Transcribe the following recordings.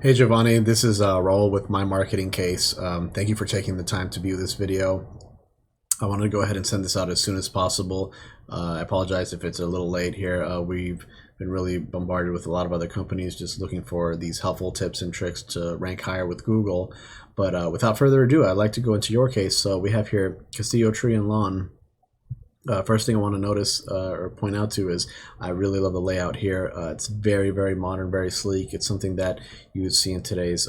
Hey Giovanni, this is Raul with My Marketing Case. Thank you for taking the time to view this video. I wanted to go ahead and send this out as soon as possible. I apologize if it's a little late here. We've been really bombarded with a lot of other companies just looking for these helpful tips and tricks to rank higher with Google. But without further ado, I'd like to go into your case. So we have here Castillo Tree and Lawn. First thing I want to notice or point out to is I really love the layout here. It's very, very modern, very sleek. It's something that you would see in today's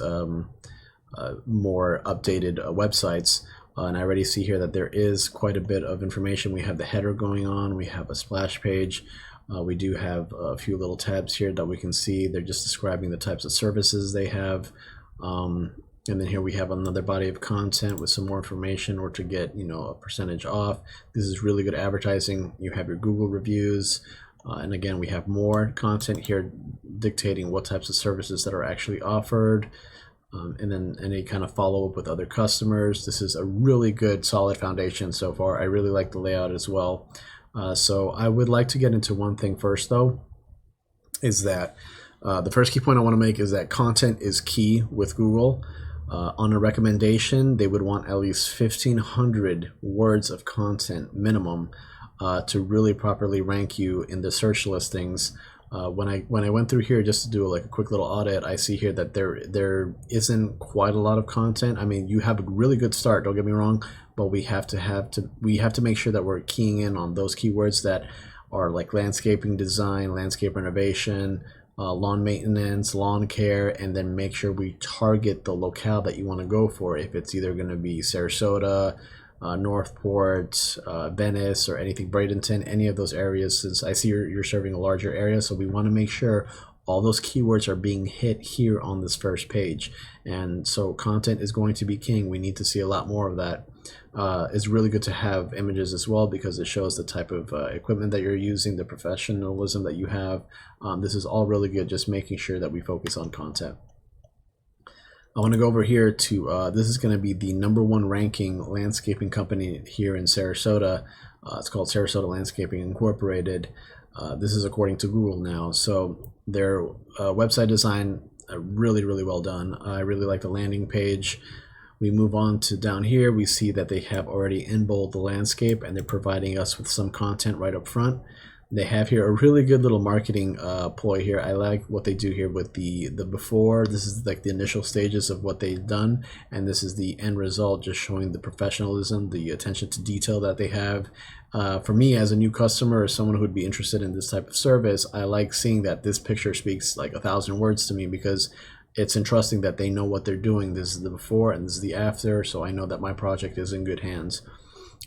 more updated websites. And I already see here that there is quite a bit of information. We have the header going on. We have a splash page. We do have a few little tabs here that we can see. They're just describing the types of services they have. And then here we have another body of content with some more information or to get, a percentage off. This is really good advertising. You have your Google reviews. And again, we have more content here dictating what types of services that are actually offered. And then any kind of follow up with other customers. This is a really good, solid foundation so far. I really like the layout as well. So I would like to get into one thing first, though, is that the first key point I want to make is that content is key with Google. On a recommendation, they would want at least 1,500 words of content minimum to really properly rank you in the search listings. When I went through here just to do like a quick little audit, I see here that there isn't quite a lot of content. I mean, you have a really good start, don't get me wrong, but we have to make sure that we're keying in on those keywords that are like landscaping design, landscape renovation, lawn maintenance, lawn care, and then make sure we target the locale that you want to go for. If it's either going to be Sarasota, Northport, Venice, or anything, Bradenton, any of those areas, since I see you're serving a larger area. So we want to make sure all those keywords are being hit here on this first page. And so content is going to be king. We need to see a lot more of that. It's really good to have images as well because it shows the type of equipment that you're using, the professionalism that you have. This is all really good, just making sure that we focus on content. I want to go over here to, this is going to be the #1 ranking landscaping company here in Sarasota. It's called Sarasota Landscaping Incorporated. This is according to Google now. So their website design, really, really well done. I really like the landing page. We move on to down here. We see that they have already in-bold the landscape and they're providing us with some content right up front. They have here a really good little marketing ploy here. I like what they do here with the before. This is like the initial stages of what they've done, and this is the end result, just showing the professionalism, the attention to detail that they have. For me as a new customer or someone who would be interested in this type of service, I like seeing that this picture speaks like 1,000 words to me because it's entrusting that they know what they're doing. This is the before and this is the after, so I know that my project is in good hands.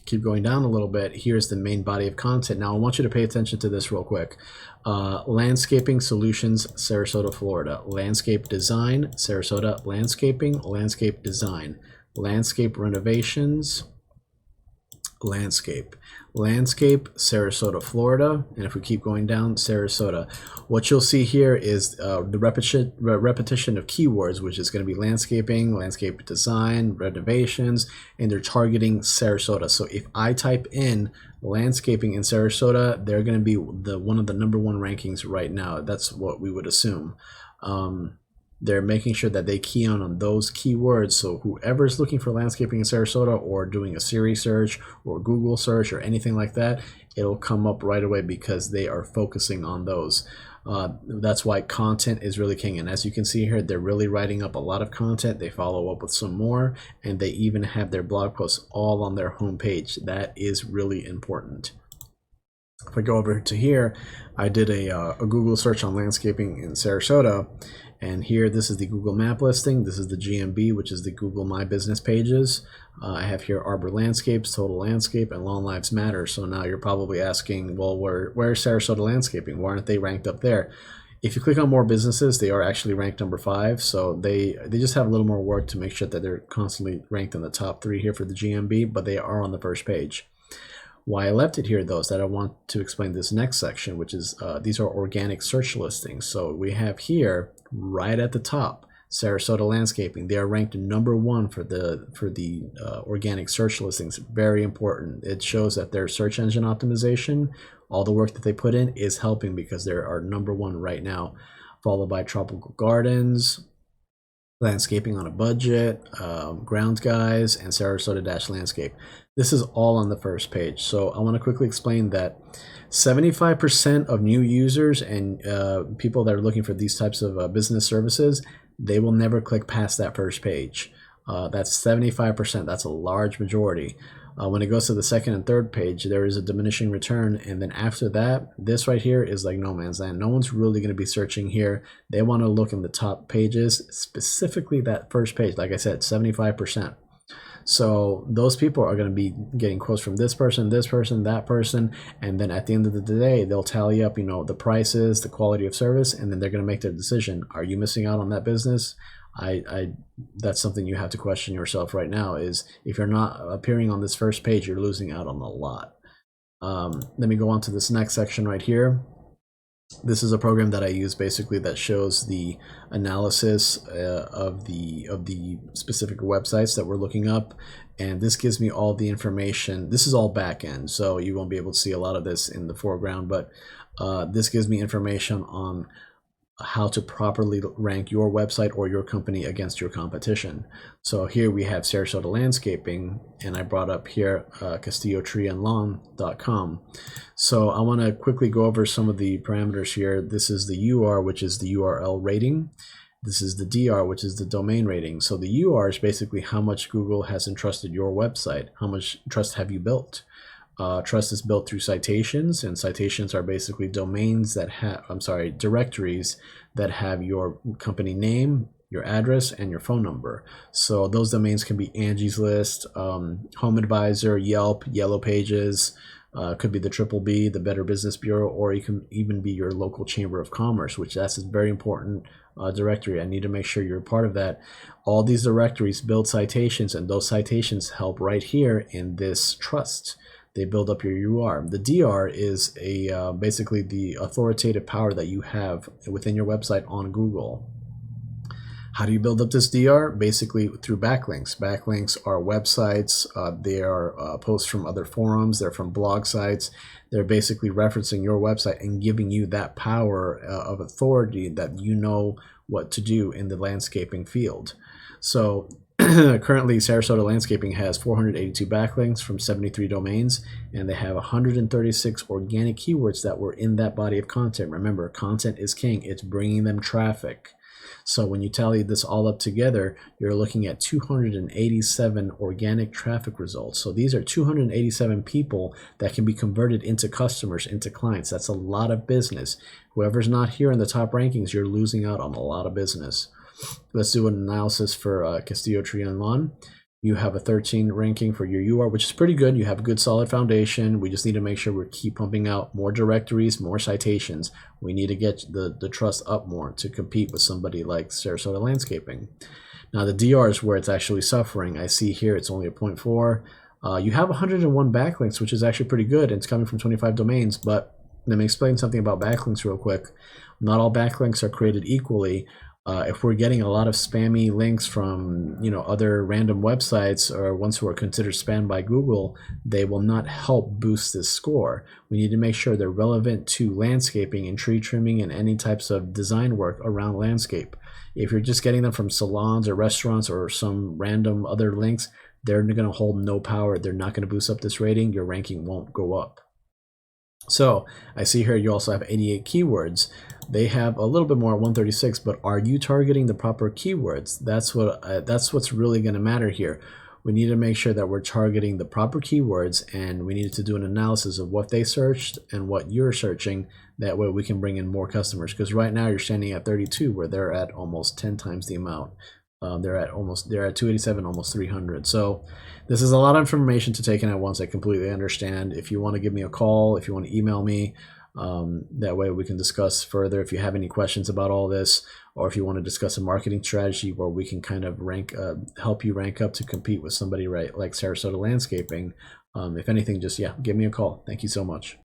Keep going down a little bit. Here's the main body of content. Now I want you to pay attention to this real quick. Landscaping Solutions, Sarasota, Florida. Landscape Design, Sarasota Landscaping, Landscape Design. Landscape Renovations, Landscape, Sarasota, Florida. And if we keep going down, Sarasota. What you'll see here is the repetition of keywords, which is going to be landscaping, landscape design, renovations, and they're targeting Sarasota. So if I type in landscaping in Sarasota, they're going to be one of the #1 rankings right now. That's what we would assume. They're making sure that they key on those keywords. So whoever's looking for landscaping in Sarasota or doing a Siri search or Google search or anything like that, it'll come up right away because they are focusing on those. That's why content is really king. And as you can see here, they're really writing up a lot of content. They follow up with some more, and they even have their blog posts all on their homepage. That is really important. If I go over to here, I did a Google search on landscaping in Sarasota. And here, this is the Google map listing. This is the GMB, which is the Google My Business pages. I have here Arbor Landscapes, Total Landscape, and Lawn Lives Matter. So now you're probably asking, well, where's Sarasota Landscaping? Why aren't they ranked up there? If you click on more businesses, they are actually ranked #5. So they just have a little more work to make sure that they're constantly ranked in the top 3 here for the GMB, but they are on the first page. Why I left it here, though, is that I want to explain this next section, which is these are organic search listings. So we have here right at the top, Sarasota Landscaping. They are ranked #1 for the organic search listings. Very important. It shows that their search engine optimization, all the work that they put in, is helping because they are #1 right now, followed by Tropical Gardens, landscaping on a budget, grounds guys, and Sarasota-landscape. This is all on the first page. So I want to quickly explain that 75% of new users and people that are looking for these types of business services, they will never click past that first page. That's 75%. That's a large majority. When it goes to the second and third page, there is a diminishing return. And then after that, this right here is like no man's land. No one's really going to be searching here. They want to look in the top pages, specifically that first page. Like I said, 75%. So those people are going to be getting quotes from this person, that person, and then at the end of the day, they'll tally up, the prices, the quality of service, and then they're going to make their decision. Are you missing out on that business? That's something you have to question yourself right now, is if you're not appearing on this first page, you're losing out on a lot. Let me go on to this next section right here. This is a program that I use basically that shows the analysis of the specific websites that we're looking up, and this gives me all the information. This is all back end, so you won't be able to see a lot of this in the foreground, but this gives me information on how to properly rank your website or your company against your competition. So here we have Sarasota Landscaping, and I brought up here Castillo treeandlawn.com. So I want to quickly go over some of the parameters here. This is the UR, which is the URL rating. This is the DR, which is the domain rating. So the UR is basically how much Google has entrusted your website. How much trust have you built? Trust is built through citations, and citations are basically domains that have, directories that have your company name, your address, and your phone number. So those domains can be Angie's List, Home Advisor, Yelp, Yellow Pages, could be the Triple B, the Better Business Bureau, or it can even be your local Chamber of Commerce, which that's a very important directory. I need to make sure you're a part of that. All these directories build citations, and those citations help right here in this trust. They build up your UR. The DR is basically the authoritative power that you have within your website on Google. How do you build up this DR? Basically through backlinks. Backlinks are websites. They are posts from other forums. They're from blog sites. They're basically referencing your website and giving you that power of authority that you know what to do in the landscaping field. So currently, Sarasota Landscaping has 482 backlinks from 73 domains, and they have 136 organic keywords that were in that body of content. Remember, content is king. It's bringing them traffic. So when you tally this all up together, you're looking at 287 organic traffic results. So these are 287 people that can be converted into customers, into clients. That's a lot of business. Whoever's not here in the top rankings, you're losing out on a lot of business. Let's do an analysis for Castillo Tree and Lawn. You have a 13 ranking for your UR, which is pretty good. You have a good solid foundation. We just need to make sure we keep pumping out more directories, more citations. We need to get the trust up more to compete with somebody like Sarasota Landscaping. Now the DR is where it's actually suffering. I see here it's only a 0.4. You have 101 backlinks, which is actually pretty good. And it's coming from 25 domains, but let me explain something about backlinks real quick. Not all backlinks are created equally. If we're getting a lot of spammy links from other random websites or ones who are considered spam by Google, they will not help boost this score. We need to make sure they're relevant to landscaping and tree trimming and any types of design work around landscape. If you're just getting them from salons or restaurants or some random other links, they're going to hold no power. They're not going to boost up this rating. Your ranking won't go up. So I see here you also have 88 keywords. They have a little bit more, 136, but are you targeting the proper keywords? That's what's really going to matter here. We need to make sure that we're targeting the proper keywords, and we need to do an analysis of what they searched and what you're searching. That way we can bring in more customers, because right now you're standing at 32 where they're at almost 10 times the amount. They're at 287, almost 300. So this is a lot of information to take in at once. I completely understand. If you want to give me a call, if you want to email me, that way we can discuss further. If you have any questions about all this, or if you want to discuss a marketing strategy where we can kind of help you rank up to compete with somebody like Sarasota Landscaping. If anything, just give me a call. Thank you so much.